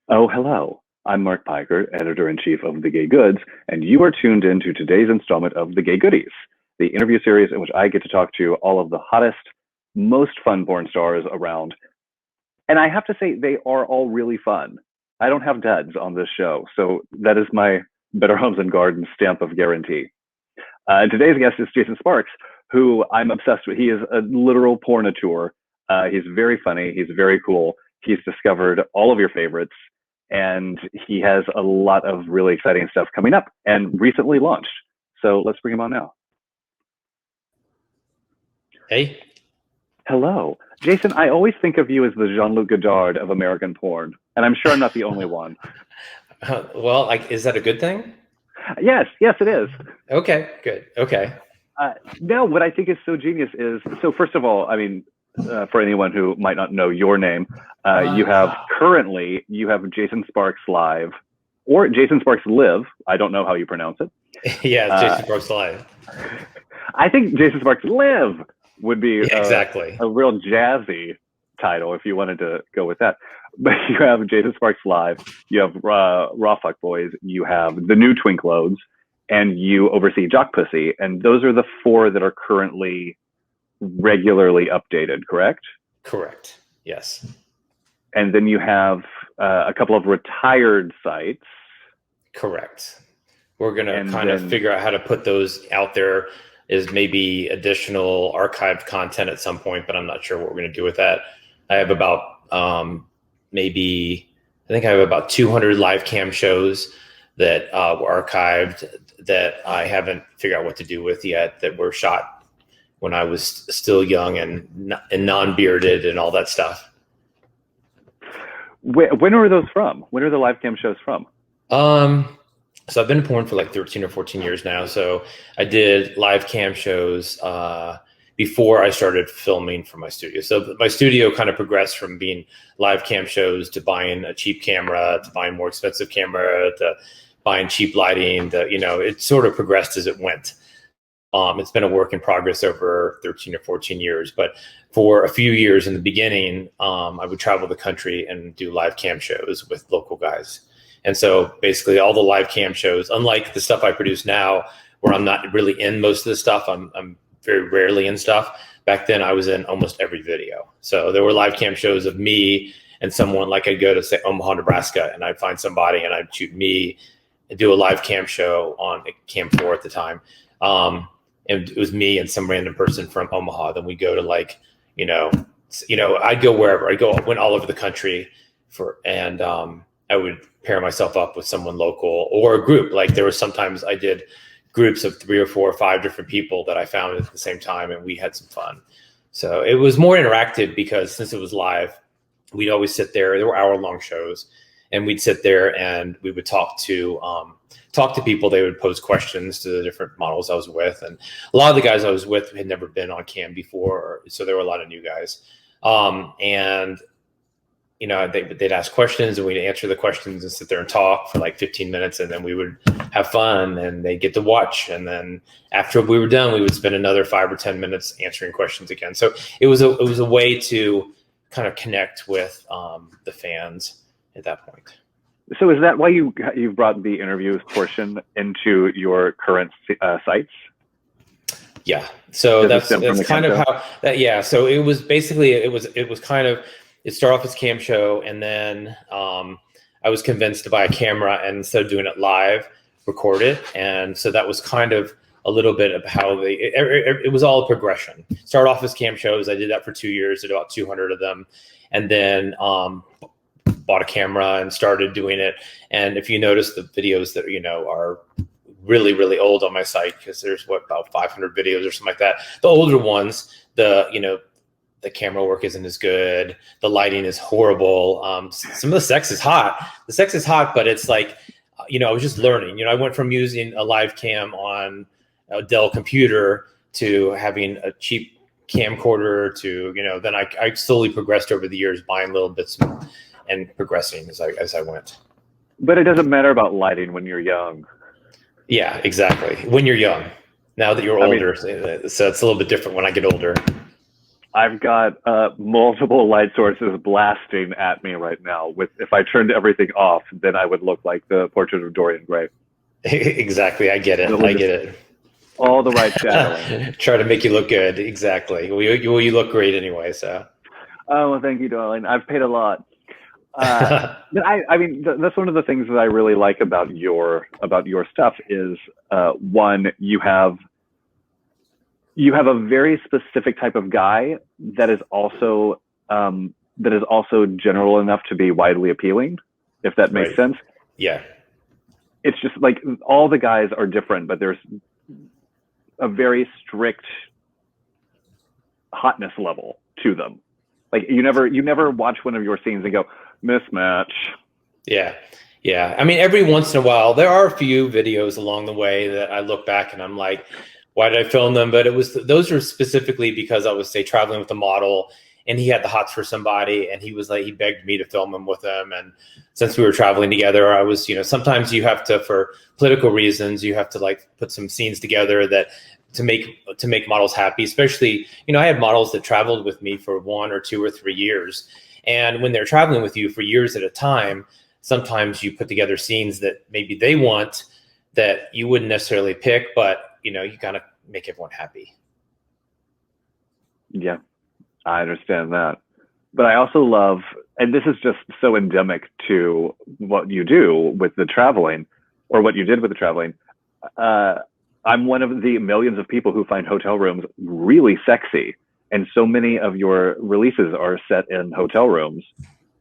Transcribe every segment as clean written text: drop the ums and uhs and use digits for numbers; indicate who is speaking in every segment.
Speaker 1: Oh, hello. I'm Mark Piker, editor-in-chief of The Gay Goods, and you are tuned in to today's installment of The Gay Goodies, the interview series in which I get to talk to all of the hottest, most fun porn stars around. And I have to say, they are all really fun. I don't have duds on this show, so that is my Better Homes and Gardens stamp of guarantee. Today's guest is Jason Sparks, who I'm obsessed with. He is a literal pornateur. He's very funny. He's very cool. He's discovered all of your favorites, and he has a lot of really exciting stuff coming up and recently launched. So let's bring him on now.
Speaker 2: Hey.
Speaker 1: Hello. Jason, I always think of you as the Jean-Luc Godard of American porn, and I'm sure I'm not the only one.
Speaker 2: Well, is that a good thing?
Speaker 1: Yes, it is.
Speaker 2: Okay, good. Okay.
Speaker 1: No, what I think is so genius is, so first of all, I mean, for anyone who might not know your name, you have Jason Sparks Live, or Jason Sparks Live. I don't know how you pronounce it.
Speaker 2: Yeah, Jason Sparks Live.
Speaker 1: I think Jason Sparks Live would be
Speaker 2: exactly
Speaker 1: a real jazzy title if you wanted to go with that. But you have Jason Sparks Live, you have Raw Fuck Boys, you have the new Twink Loads, and you oversee Jock Pussy. And those are the four that are currently regularly updated, correct?
Speaker 2: Correct. Yes.
Speaker 1: And then you have a couple of retired sites.
Speaker 2: Correct. We're going to kind of figure out how to put those out there as maybe additional archived content at some point, but I'm not sure what we're going to do with that. I have about I think I have about 200 live cam shows that were archived that I haven't figured out what to do with yet, that were shot when I was still young and non-bearded and all that stuff.
Speaker 1: When are those from? When are the live cam shows from?
Speaker 2: So I've been in porn for like 13 or 14 years now. So I did live cam shows before I started filming for my studio. So my studio kind of progressed from being live cam shows to buying a cheap camera, to buying more expensive camera, to buying cheap lighting. It sort of progressed as it went. It's been a work in progress over 13 or 14 years. But for a few years in the beginning, I would travel the country and do live cam shows with local guys. And so basically all the live cam shows, unlike the stuff I produce now, where I'm not really in most of the stuff, I'm very rarely in stuff. Back then I was in almost every video. So there were live cam shows of me and someone, like I'd go to say Omaha, Nebraska, and I'd find somebody and I'd shoot me and do a live cam show on Cam 4 at the time. And it was me and some random person from Omaha. Then we go to I'd go wherever. I went all over the country I would pair myself up with someone local or a group. Like there was sometimes I did groups of 3 or 4 or 5 different people that I found at the same time, and we had some fun. So it was more interactive because since it was live, we'd always sit there. There were hour-long shows, and we'd sit there and we would talk to people. They would pose questions to the different models I was with, and a lot of the guys I was with had never been on cam before, so there were a lot of new guys. They'd ask questions and we'd answer the questions and sit there and talk for like 15 minutes, and then we would have fun and they'd get to watch. And then after we were done, we would spend another 5 or 10 minutes answering questions again. So it was a way to kind of connect with the fans at that point.
Speaker 1: So is that why you've brought the interviews portion into your current sites?
Speaker 2: Yeah. So that's kind of how that. Yeah. So it was basically it was kind of. It started off as a cam show, and then I was convinced to buy a camera and instead of doing it live, record it. And so that was kind of a little bit of how it was all a progression. Started off as cam shows. I did that for 2 years, did about 200 of them, and then bought a camera and started doing it. And if you notice the videos that are really, really old on my site, because there's about 500 videos or something like that. The older ones, the camera work isn't as good. The lighting is horrible. Some of the sex is hot. The sex is hot, but it's like, I was just learning. I went from using a live cam on a Dell computer to having a cheap camcorder to, then I slowly progressed over the years, buying little bits and progressing as I went.
Speaker 1: But it doesn't matter about lighting when you're young.
Speaker 2: Yeah, exactly. When you're young. Now that you're older, so it's a little bit different when I get older.
Speaker 1: I've got multiple light sources blasting at me right now. If I turned everything off, then I would look like the portrait of Dorian Gray.
Speaker 2: Exactly. I get it. I get it.
Speaker 1: All the right shadowing.
Speaker 2: Try to make you look good. Exactly. Well, you look great anyway. So.
Speaker 1: Oh, well, thank you, darling. I've paid a lot. But I mean, that's one of the things that I really like about your stuff is one, you have a very specific type of guy that is also general enough to be widely appealing, if that makes sense.
Speaker 2: Yeah.
Speaker 1: It's just like all the guys are different, but there's a very strict hotness level to them. Like you never watch one of your scenes and go, mismatch.
Speaker 2: Yeah. Yeah. I mean, every once in a while, there are a few videos along the way that I look back and I'm like, why did I film them? But those are specifically because I was, say, traveling with a model and he had the hots for somebody and he begged me to film him with him. And since we were traveling together, I was, sometimes you have to, for political reasons, you have to like put some scenes together to make models happy, especially, I had models that traveled with me for 1 or 2 or 3 years. And when they're traveling with you for years at a time, sometimes you put together scenes that maybe they want that you wouldn't necessarily pick, but you gotta make everyone happy.
Speaker 1: Yeah, I understand that. But I also love, and this is just so endemic to what you do with the traveling, or what you did with the traveling. I'm one of the millions of people who find hotel rooms really sexy. And so many of your releases are set in hotel rooms.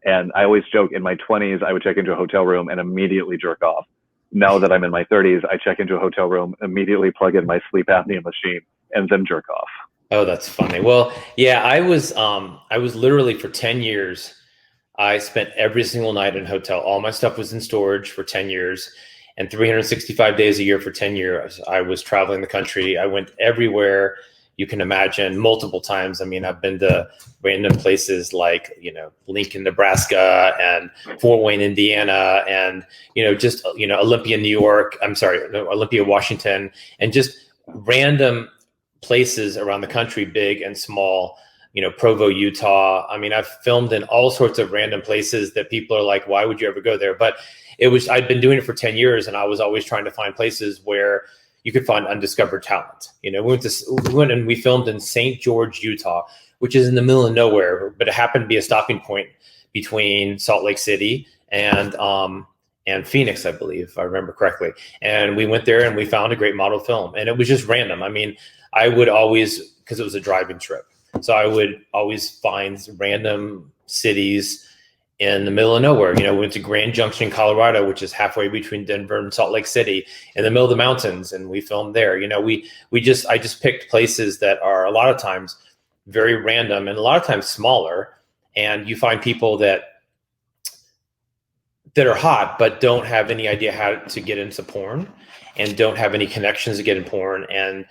Speaker 1: And I always joke, in my 20s, I would check into a hotel room and immediately jerk off. Now that I'm in my 30s, I check into a hotel room, immediately plug in my sleep apnea machine, and then jerk off.
Speaker 2: Oh, that's funny. Well, yeah, I was literally for 10 years, I spent every single night in a hotel. All my stuff was in storage for 10 years, and 365 days a year for 10 years, I was traveling the country. I went everywhere you can imagine, multiple times. I mean, I've been to random places like, Lincoln, Nebraska, and Fort Wayne, Indiana, and, Olympia, New York. Olympia, Washington, and just random places around the country, big and small, Provo, Utah. I mean, I've filmed in all sorts of random places that people are like, why would you ever go there? But I'd been doing it for 10 years and I was always trying to find places where you could find undiscovered talent. We went and we filmed in St. George, Utah, which is in the middle of nowhere, but it happened to be a stopping point between Salt Lake City and Phoenix, I believe, if I remember correctly. And we went there and we found a great model film, and it was just random. I mean, I would always, because it was a driving trip, so I would always find random cities in the middle of nowhere. We went to Grand Junction, Colorado, which is halfway between Denver and Salt Lake City, in the middle of the mountains, and we filmed there. I just picked places that are a lot of times very random and a lot of times smaller, and you find people that are hot but don't have any idea how to get into porn and don't have any connections to get in porn, and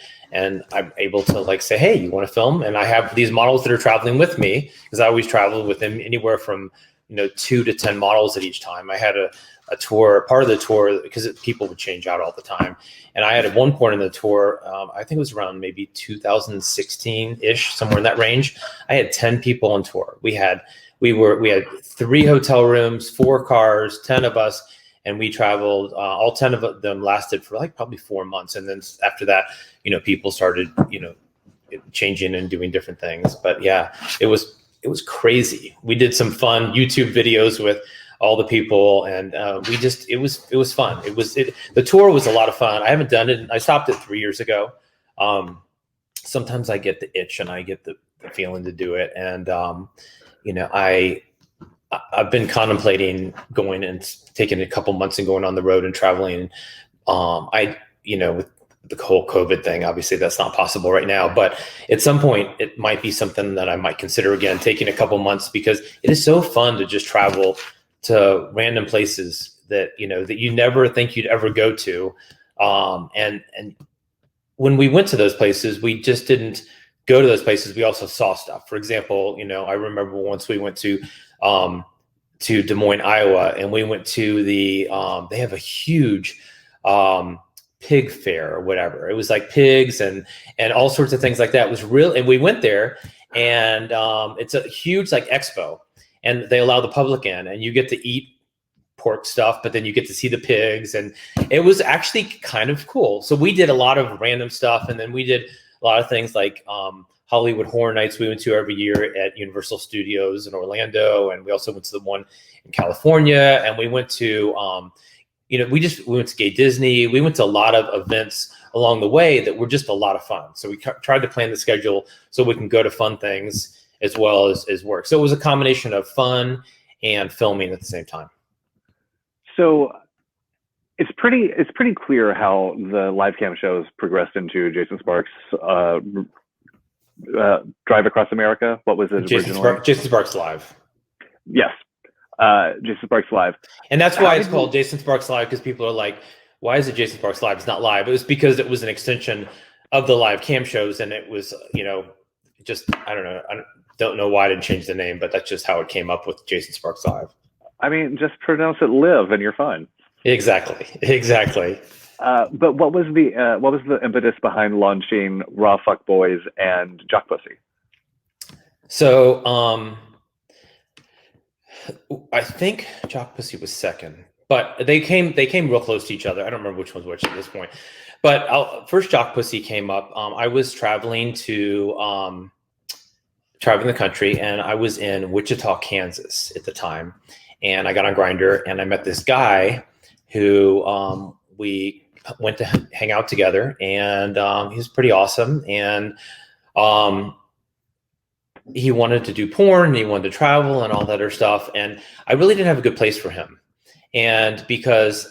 Speaker 2: I'm able to like say, hey, you want to film? And I have these models that are traveling with me, because I always travel with them, anywhere from 2 to 10 models at each time. I had a tour, part of the tour, because people would change out all the time. And I had at one point in the tour, I think it was around maybe 2016-ish, somewhere in that range, I had 10 people on tour. We had 3 hotel rooms, 4 cars, 10 of us, and we traveled. All 10 of them lasted for like probably 4 months. And then after that, people started, changing and doing different things. But yeah, it was crazy. We did some fun YouTube videos with all the people, and it was fun. The tour was a lot of fun. I haven't done it. I stopped it 3 years ago. Sometimes I get the itch and I get the feeling to do it. And, I've been contemplating going and taking a couple months and going on the road and traveling. With the whole COVID thing, obviously that's not possible right now, but at some point it might be something that I might consider again, taking a couple months, because it is so fun to just travel to random places that you never think you'd ever go to. And when we went to those places, we just didn't go to those places. We also saw stuff. For example, I remember once we went to Des Moines, Iowa, and we went to they have a huge pig fair or whatever. It was like pigs and all sorts of things like that. It was real. And we went there and it's a huge like expo, and they allow the public in, and you get to eat pork stuff, but then you get to see the pigs, and it was actually kind of cool. So we did a lot of random stuff, and then we did a lot of things like Hollywood Horror Nights we went to every year at Universal Studios in Orlando, and we also went to the one in California, and we went to we went to Gay Disney. We went to a lot of events along the way that were just a lot of fun. So we tried to plan the schedule so we can go to fun things as well as work. So it was a combination of fun and filming at the same time.
Speaker 1: So it's pretty clear how the live cam shows progressed into Jason Sparks' Drive Across America. What was it originally?
Speaker 2: Jason Sparks Live.
Speaker 1: Yes, Jason Sparks Live.
Speaker 2: And that's why it's called Jason Sparks Live, because people are like, why is it Jason Sparks Live? It's not live. It was because it was an extension of the live cam shows, and it was, just, I don't know why I didn't change the name, but that's just how it came up with Jason Sparks Live.
Speaker 1: I mean, just pronounce it live and you're fine. Exactly. But what was the impetus behind launching Raw Fuck Boys and Jock Pussy?
Speaker 2: So I think Jock Pussy was second, but they came real close to each other. I don't remember which one's which at this point. But first Jock Pussy came up. I was traveling the country, and I was in Wichita, Kansas at the time. And I got on Grindr, and I met this guy who we went to hang out together, and he was pretty awesome. And he wanted to do porn, and he wanted to travel and all that other stuff. And I really didn't have a good place for him. And because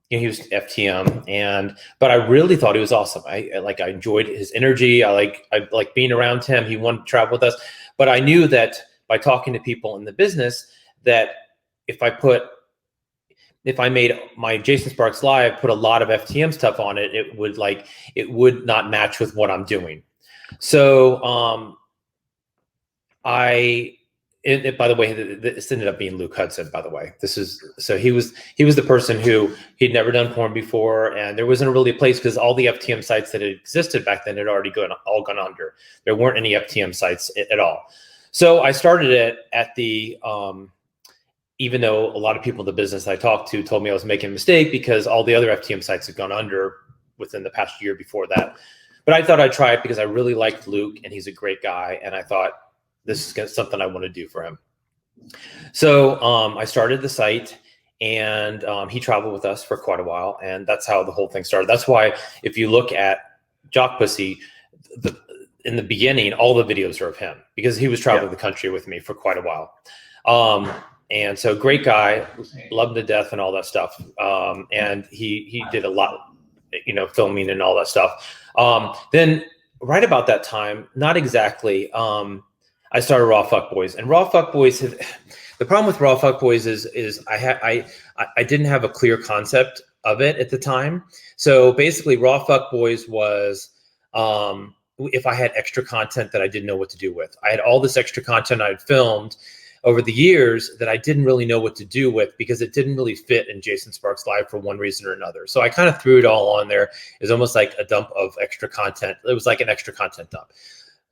Speaker 2: he was FTM, but I really thought he was awesome. I enjoyed his energy. I like being around him. He wanted to travel with us. But I knew that by talking to people in the business, that if I made my Jason Sparks Live, put a lot of FTM stuff on it, it would not match with what I'm doing. So by the way, this ended up being Luke Hudson, by the way. He was the person who he'd never done porn before, and there wasn't really a place because all the FTM sites that had existed back then had already all gone under. There weren't any FTM sites at all. So I started it at the even though a lot of people in the business I talked to told me I was making a mistake because all the other FTM sites had gone under within the past year before that. But I thought I'd try it because I really liked Luke, and he's a great guy, and I thought this is something I want to do for him. So I started the site, and he traveled with us for quite a while, and that's how the whole thing started. That's why if you look at Jock Pussy, in the beginning, all the videos are of him because he was traveling the country with me for quite a while. And so great guy, loved to death and all that stuff. And he did a lot, filming and all that stuff. Then right about that time, not exactly, I started Raw Fuck Boys, and Raw Fuck Boys. The problem with Raw Fuck Boys is I didn't have a clear concept of it at the time. So basically, Raw Fuck Boys was if I had extra content that I didn't know what to do with. I had all this extra content I'd filmed over the years that I didn't really know what to do with because it didn't really fit in Jason Sparks Live for one reason or another. So I kind of threw it all on there. It's almost like a dump of extra content. It was like an extra content dump.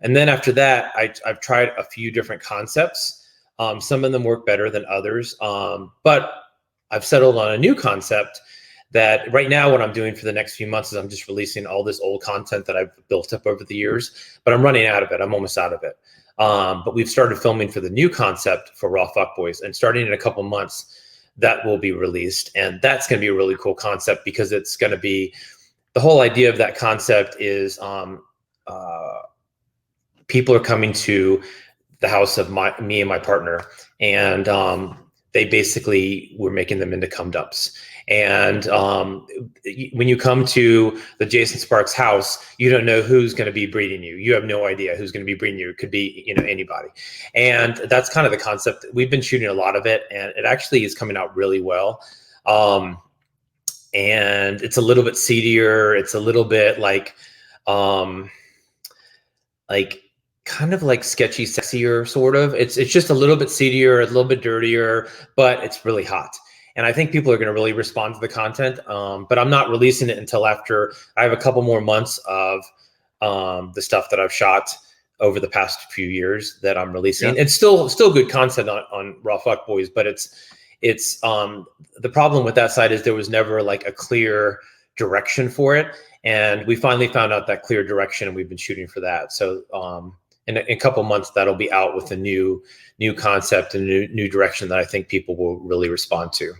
Speaker 2: And then after that, I've tried a few different concepts. Some of them work better than others. But I've settled on a new concept that right now what I'm doing for the next few months is I'm just releasing all this old content that I've built up over the years, but I'm running out of it. I'm almost out of it. But we've started filming for the new concept for Raw Fuck Boys, and starting in a couple months, that will be released. And that's going to be a really cool concept because it's going to be, the whole idea of that concept is people are coming to the house of me and my partner, and they basically were making them into cum dumps. And when you come to the Jason Sparks house, you don't know who's going to be breeding you. You have no idea who's going to be breeding you. It could be, anybody. And that's kind of the concept. We've been shooting a lot of it, and it actually is coming out really well. And it's a little bit seedier. It's a little bit like kind of like sketchy, sexier, sort of. It's just a little bit seedier, a little bit dirtier, but it's really hot. And I think people are going to really respond to the content. But I'm not releasing it until after I have a couple more months of the stuff that I've shot over the past few years that I'm releasing.
Speaker 1: Yeah.
Speaker 2: It's still good content on Raw Fuck Boys, but it's the problem with that site is there was never like a clear direction for it, and we finally found out that clear direction, and we've been shooting for that. So in a couple months, that'll be out with a new concept and new direction that I think people will really respond to.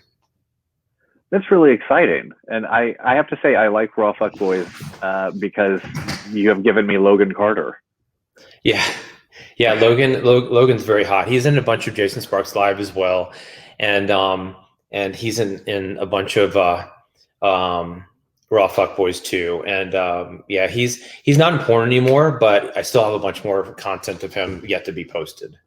Speaker 1: That's really exciting. And I have to say, I like Raw Fuck Boys because you have given me Logan Carter.
Speaker 2: Yeah. Logan's very hot. He's in a bunch of Jason Sparks Live as well. And he's in a bunch of Raw Fuck Boys too. And yeah, he's not in porn anymore, but I still have a bunch more content of him yet to be posted.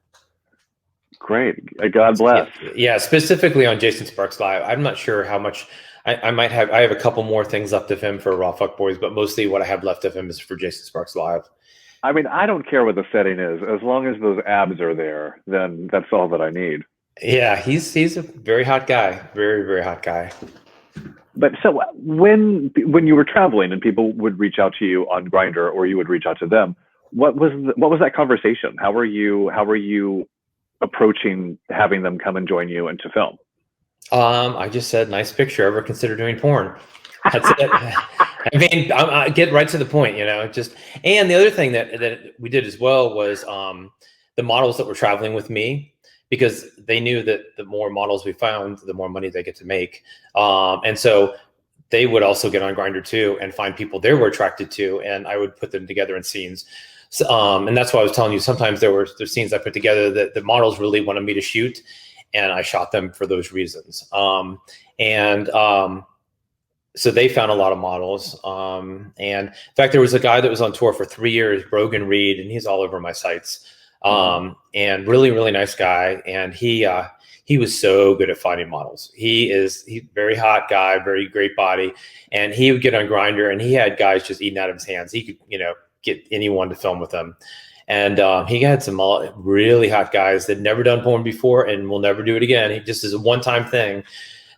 Speaker 1: Great. God bless.
Speaker 2: Yeah, specifically on Jason Sparks Live. I'm not sure how much I have a couple more things left of him for Raw Fuck Boys, but mostly what I have left of him is for Jason Sparks Live.
Speaker 1: I mean, I don't care what the setting is. As long as those abs are there, then that's all that I need.
Speaker 2: Yeah, he's a very hot guy. Very, very hot guy.
Speaker 1: But so when you were traveling and people would reach out to you on Grindr, or you would reach out to them, what was that conversation? How were you approaching having them come and join you and to film?
Speaker 2: I just said, nice picture. Ever consider doing porn? That's it. I mean, I get right to the point, and the other thing that we did as well was the models that were traveling with me, because they knew that the more models we found, the more money they get to make. And so they would also get on Grindr too and find people they were attracted to, and I would put them together in scenes. So, and that's why I was telling you, sometimes there's scenes I put together that the models really wanted me to shoot, and I shot them for those reasons. So they found a lot of models. And in fact, there was a guy that was on tour for 3 years, Brogan Reed, and he's all over my sites. And really, really nice guy. And he was so good at finding models. He's very hot guy, very great body. And he would get on Grindr, and he had guys just eating out of his hands. He could, get anyone to film with him. And he had some really hot guys that never done porn before and will never do it again. He just is a one-time thing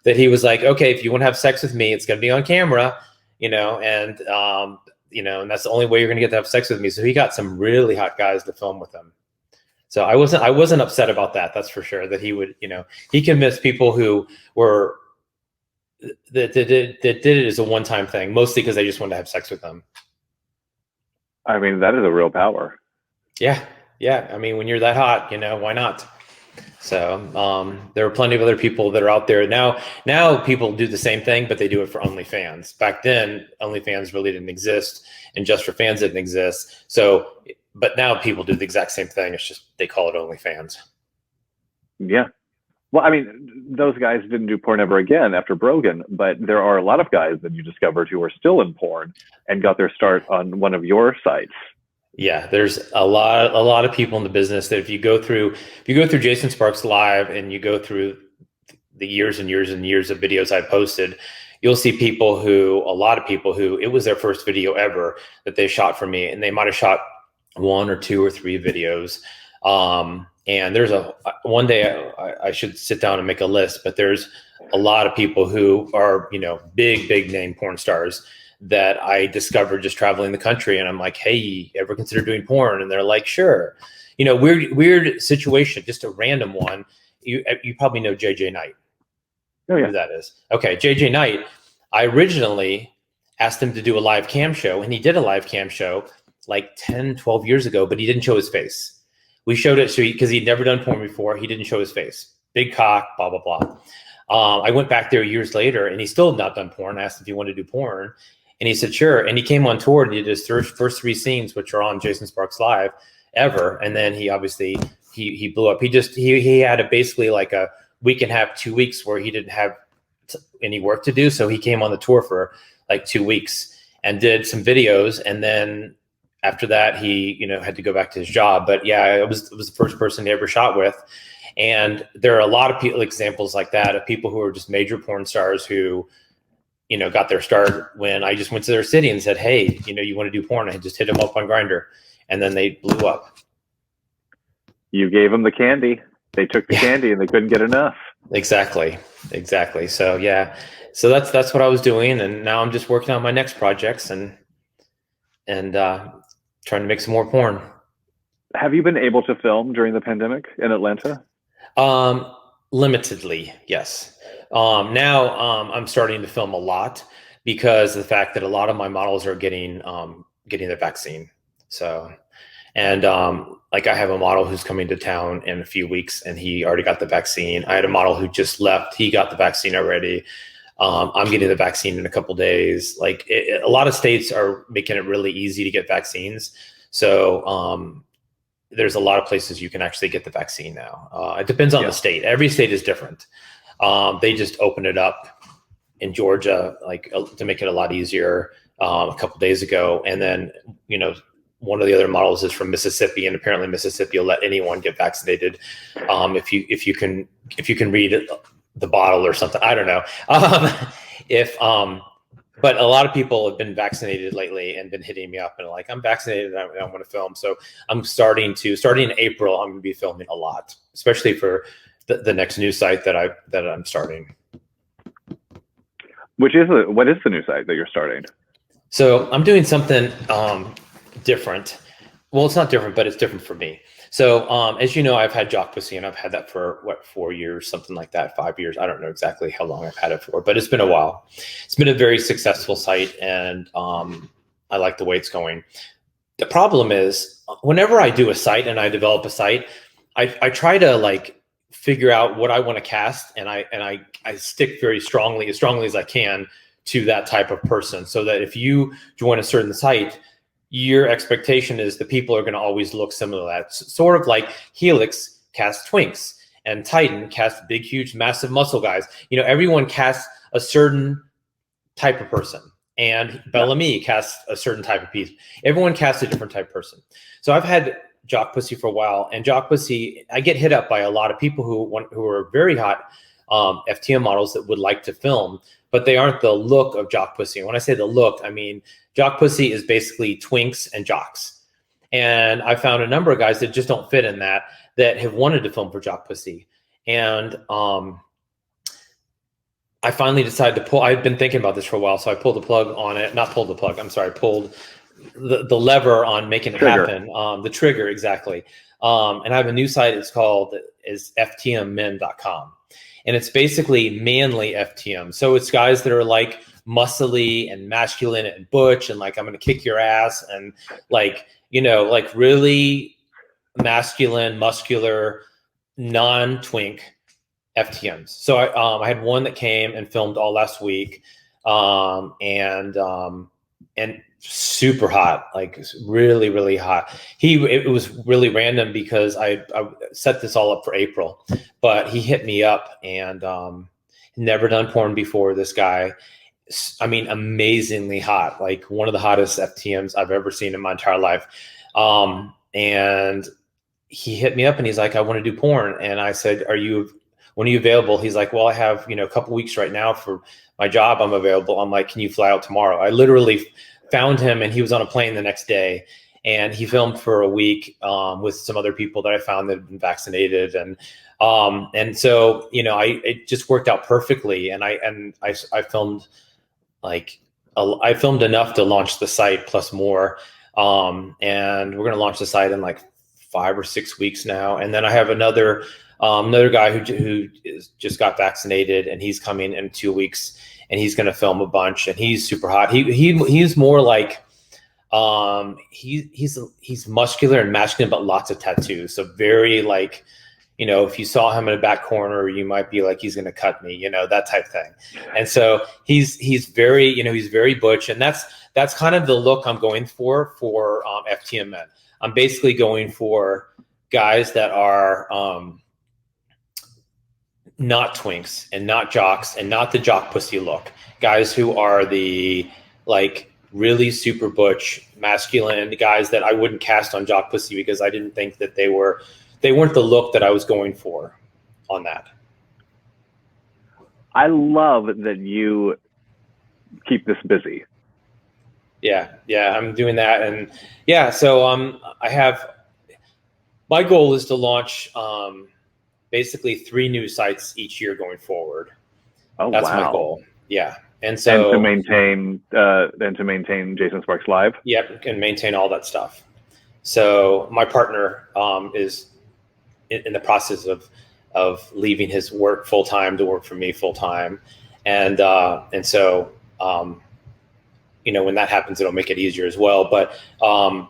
Speaker 2: that he was like, okay, if you want to have sex with me, it's going to be on camera, and that's the only way you're going to get to have sex with me. So he got some really hot guys to film with him. So I wasn't upset about that. That's for sure. That he would, he convinced people who were that did it as a one-time thing, mostly because they just wanted to have sex with them.
Speaker 1: I mean, that is a real power.
Speaker 2: Yeah. I mean, when you're that hot, why not? So there are plenty of other people that are out there now. Now people do the same thing, but they do it for OnlyFans. Back then, OnlyFans really didn't exist, and Just for Fans didn't exist. So, but now people do the exact same thing. It's just they call it OnlyFans.
Speaker 1: Yeah. Well, I mean, those guys didn't do porn ever again after Brogan, but there are a lot of guys that you discovered who are still in porn and got their start on one of your sites.
Speaker 2: Yeah, there's a lot of people in the business that if you go through Jason Sparks Live and you go through the years and years and years of videos I posted, you'll see a lot of people who it was their first video ever that they shot for me, and they might have shot 1 or 2 or 3 videos. And there's one day I should sit down and make a list, but there's a lot of people who are, big name porn stars that I discovered just traveling the country. And I'm like, hey, ever consider doing porn? And they're like, sure. Weird situation, just a random one. You probably know JJ Knight.
Speaker 1: Oh, yeah.
Speaker 2: Who that is. Okay. JJ Knight, I originally asked him to do a live cam show, and he did a live cam show like 10, 12 years ago, but he didn't show his face. We showed it because he'd never done porn before. He didn't show his face. Big cock, blah, blah, blah. I went back there years later, and he still had not done porn. I asked if he wanted to do porn, and he said, sure. And he came on tour and he did his first 3 scenes, which are on Jason Sparks Live ever. And then he obviously, he blew up. He had basically like a week and a half, 2 weeks where he didn't have any work to do. So he came on the tour for like 2 weeks and did some videos. And then after that, he, had to go back to his job. But yeah, it was the first person he ever shot with. And there are a lot of examples like that of people who are just major porn stars who, got their start when I just went to their city and said, hey, you want to do porn? I just hit them up on Grindr, and then they blew up.
Speaker 1: You gave them the candy. They took the candy and they couldn't get enough.
Speaker 2: Exactly. So yeah, so that's what I was doing. And now I'm just working on my next projects and trying to make some more porn.
Speaker 1: Have you been able to film during the pandemic in Atlanta?
Speaker 2: Um, Limitedly, yes. Now I'm starting to film a lot because of the fact that a lot of my models are getting the vaccine. So, and like I have a model who's coming to town in a few weeks, and he already got the vaccine. I had a model who just left; he got the vaccine already. I'm getting the vaccine in a couple days. Like a lot of states are making it really easy to get vaccines. So there's a lot of places you can actually get the vaccine now. It depends on the state. Every state is different. They just opened it up in Georgia, like to make it a lot easier a couple days ago. And then, one of the other models is from Mississippi, and apparently Mississippi will let anyone get vaccinated if you can read the bottle or something. I don't know. But a lot of people have been vaccinated lately and been hitting me up and like, I'm vaccinated and I want to film. So I'm starting in April, I'm going to be filming a lot, especially for the next news site that I'm starting.
Speaker 1: What is the new site that you're starting?
Speaker 2: So I'm doing something different. Well, it's not different, but it's different for me. So as you know, I've had Jock Pussy, and I've had that for 4 years, something like that, 5 years. I don't know exactly how long I've had it for, but it's been a while. It's been a very successful site, and I like the way it's going. The problem is whenever I do a site and I develop a site, I try to like figure out what I want to cast, and I stick very strongly as I can to that type of person, so that if you join a certain site, your expectation is the people are going to always look similar to that. Sort of like Helix cast Twinks and Titan cast big, huge, massive muscle guys. Everyone casts a certain type of person, and Bellamy casts a certain type of piece. Everyone casts a different type of person. So I've had Jock Pussy for a while, and Jock Pussy, I get hit up by a lot of people who are very hot FTM models that would like to film, but they aren't the look of Jock Pussy. And when I say the look, I mean Jock Pussy is basically Twinks and Jocks. And I found a number of guys that just don't fit in that have wanted to film for Jock Pussy. And I finally decided to pull. I've been thinking about this for a while, so I pulled the plug on it. Not pulled the plug. I'm sorry. Pulled the lever on making it happen. The trigger, exactly. And I have a new site. It's called ftmmen.com. And it's basically manly FTM. So it's guys that are like muscly and masculine and butch and like, I'm going to kick your ass and like, like really masculine, muscular, non-twink FTMs. So I had one that came and filmed all last week and super hot, like really, really hot. It was really random because I set this all up for April, but he hit me up and never done porn before. This guy, I mean, amazingly hot, like one of the hottest FTMs I've ever seen in my entire life. And he hit me up and he's like, I want to do porn. And I said, when are you available? He's like, well, I have, a couple weeks right now for my job. I'm available. I'm like, can you fly out tomorrow? I literally found him and he was on a plane the next day, and he filmed for a week with some other people that I found that had been vaccinated. And so, it just worked out perfectly. And I filmed I filmed enough to launch the site plus more. And we're going to launch the site in like 5 or 6 weeks now. And then I have another guy who just got vaccinated, and he's coming in 2 weeks, and he's going to film a bunch, and he's super hot. He's more like, he's muscular and masculine, but lots of tattoos. So very like, if you saw him in a back corner, you might be like, he's going to cut me, that type of thing. And so he's very, he's very butch. And that's kind of the look I'm going for FTM men. I'm basically going for guys that are, not twinks and not jocks and not the Jock Pussy look. Guys who are the like really super butch, masculine guys that I wouldn't cast on Jock Pussy because I didn't think that they weren't the look that I was going for on that.
Speaker 1: I love that you keep this busy.
Speaker 2: Yeah, I'm doing that. And yeah, so my goal is to launch basically 3 new sites each year going forward.
Speaker 1: Oh,
Speaker 2: that's
Speaker 1: wow.
Speaker 2: my goal. Yeah. And so
Speaker 1: to maintain Jason Sparks Live.
Speaker 2: Yep. And maintain all that stuff. So my partner is in the process of leaving his work full time to work for me full time, and so when that happens, it'll make it easier as well. But I'm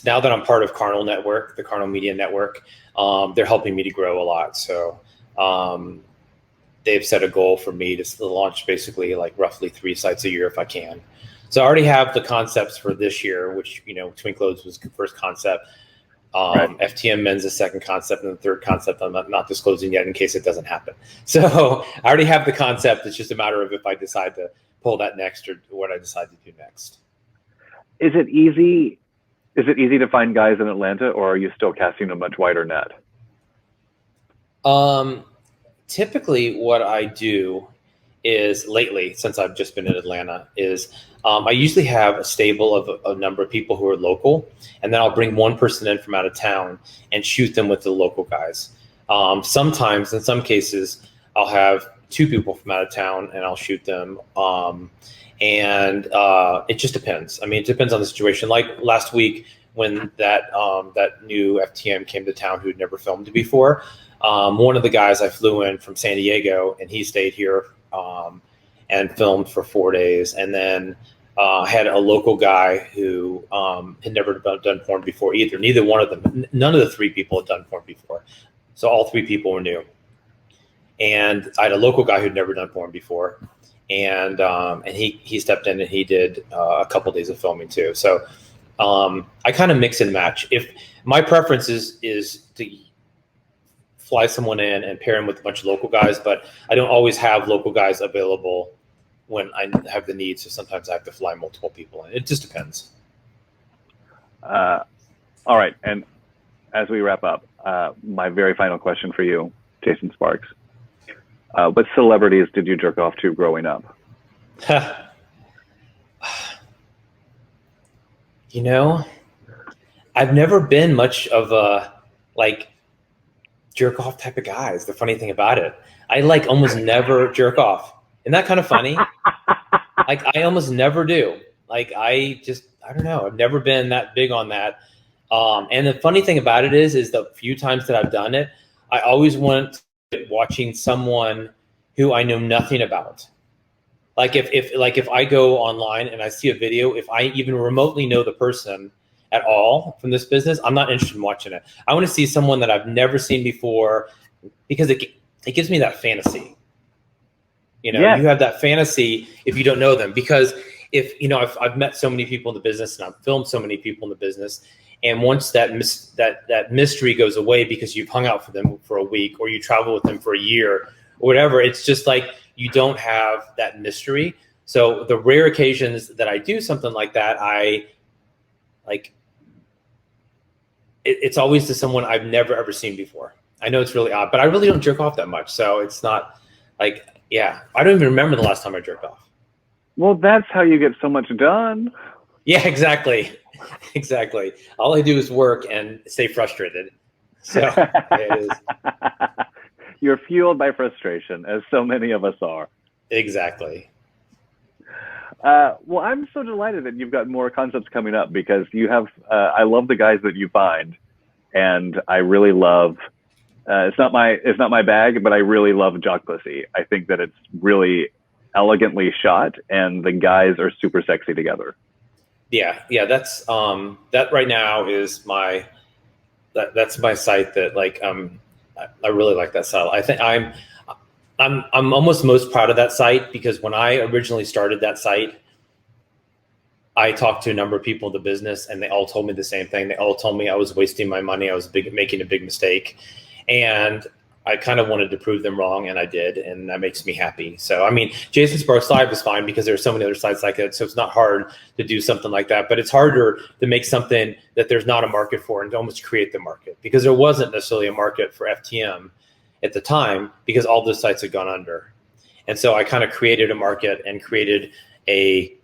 Speaker 2: now that I'm part of Carnal Network, the Carnal Media Network, they're helping me to grow a lot. So they've set a goal for me to launch basically like roughly 3 sites a year if I can. So I already have the concepts for this year, which, Twink Loads was the first concept.
Speaker 1: Right.
Speaker 2: FTM Men's the second concept, and the third concept I'm not disclosing yet in case it doesn't happen. So I already have the concept. It's just a matter of if I decide to pull that next or what I decide to do next.
Speaker 1: Is it easy to find guys in Atlanta, or are you still casting a much wider net?
Speaker 2: Typically what I do is lately, since I've just been in Atlanta, is I usually have a stable of a number of people who are local, and then I'll bring one person in from out of town and shoot them with the local guys. Sometimes, in some cases, I'll have 2 people from out of town and I'll shoot them. And it just depends. I mean, it depends on the situation. Like last week when that new FTM came to town who'd never filmed before, one of the guys I flew in from San Diego, and he stayed here and filmed for 4 days. And then had a local guy who had never done porn before either. Neither one of them, none of the 3 people had done porn before. So all 3 people were new. And I had a local guy who'd never done porn before. And he stepped in and he did a couple days of filming too. So I kind of mix and match. If my preference is to fly someone in and pair him with a bunch of local guys, but I don't always have local guys available when I have the need. So sometimes I have to fly multiple people in. It just depends.
Speaker 1: All right. And as we wrap up, my very final question for you, Jason Sparks. What celebrities did you jerk off to growing up?
Speaker 2: I've never been much of a jerk off type of guy. Is the funny thing about it. I almost never jerk off. Isn't that kind of funny? I almost never do. I don't know. I've never been that big on that. And the funny thing about it is the few times that I've done it, I always want watching someone who I know nothing about. If I go online and I see a video, if I even remotely know the person at all from this business, I'm not interested in watching it. I want to see someone that I've never seen before, because it gives me that fantasy.
Speaker 1: Yeah.
Speaker 2: You have that fantasy if you don't know them, because if I've met so many people in the business and I've filmed so many people in the business, and once that mystery goes away because you've hung out for them for a week or you travel with them for a year or whatever, it's just like you don't have that mystery. So the rare occasions that I do something like that, it's always to someone I've never ever seen before. I know it's really odd, but I really don't jerk off that much. So it's not I don't even remember the last time I jerked off.
Speaker 1: Well, that's how you get so much done.
Speaker 2: Yeah, exactly. Exactly. All I do is work and stay frustrated. So it is.
Speaker 1: You're fueled by frustration, as so many of us are.
Speaker 2: Exactly.
Speaker 1: Well, I'm so delighted that you've got more concepts coming up, because you have, I love the guys that you find, and I really love, it's not my bag, but I really love Jock Pussy. I think that it's really elegantly shot, and the guys are super sexy together. Yeah. That's, that right now is that's my site that I really like that style. I think I'm almost most proud of that site, because when I originally started that site, I talked to a number of people in the business, and they all told me the same thing. They all told me I was wasting my money. I was making a big mistake. And I kind of wanted to prove them wrong, and I did, and that makes me happy. So, I mean, Jason Sparks Live is fine because there's so many other sites like it, so it's not hard to do something like that. But it's harder to make something that there's not a market for and to almost create the market, because there wasn't necessarily a market for FTM at the time, because all those sites had gone under. And so I kind of created a market and created a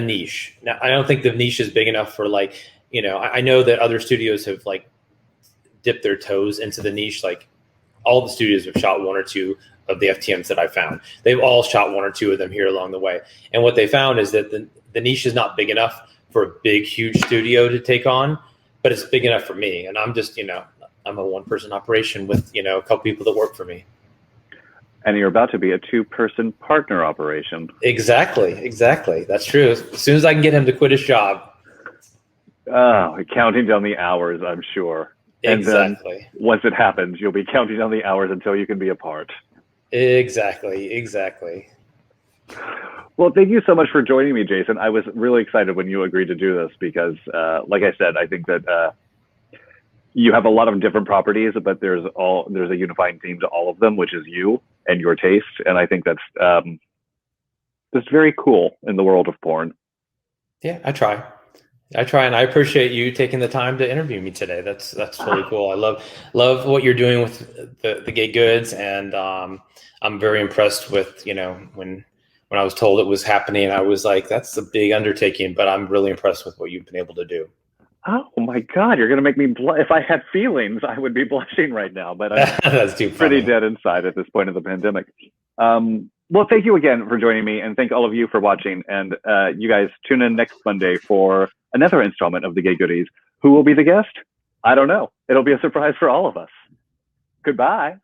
Speaker 1: niche. Now, I don't think the niche is big enough for I know that other studios have dipped their toes into the niche,
Speaker 2: all the studios have shot one or two of the FTMs that I found. They've all shot one or two of them here along the way. And what they found is that the niche is not big enough for a big, huge studio to take on, but it's big enough for me. And I'm just, I'm a one-person operation with, a couple people that work for me.
Speaker 1: And you're about to be a two-person partner operation.
Speaker 2: Exactly. That's true. As soon as I can get him to quit his job.
Speaker 1: Oh, counting down the hours, I'm sure.
Speaker 2: Exactly.
Speaker 1: And then once it happens, you'll be counting down the hours until you can be apart.
Speaker 2: Exactly.
Speaker 1: Well, thank you so much for joining me, Jason. I was really excited when you agreed to do this because, like I said, I think that you have a lot of different properties, but there's a unifying theme to all of them, which is you and your taste. And I think that's very cool in the world of porn.
Speaker 2: Yeah, I try, and I appreciate you taking the time to interview me today. That's really cool. I love what you're doing with the gay goods, and I'm very impressed with when I was told it was happening, I was like, that's a big undertaking, but I'm really impressed with what you've been able to do.
Speaker 1: Oh my God, you're gonna make me blush. If I had feelings, I would be blushing right now, but I'm
Speaker 2: that's too
Speaker 1: pretty
Speaker 2: funny.
Speaker 1: dead inside at this point of the pandemic. Well, thank you again for joining me, and thank all of you for watching. And you guys tune in next Monday for another installment of the Gay Goodies. Who will be the guest? I don't know. It'll be a surprise for all of us. Goodbye.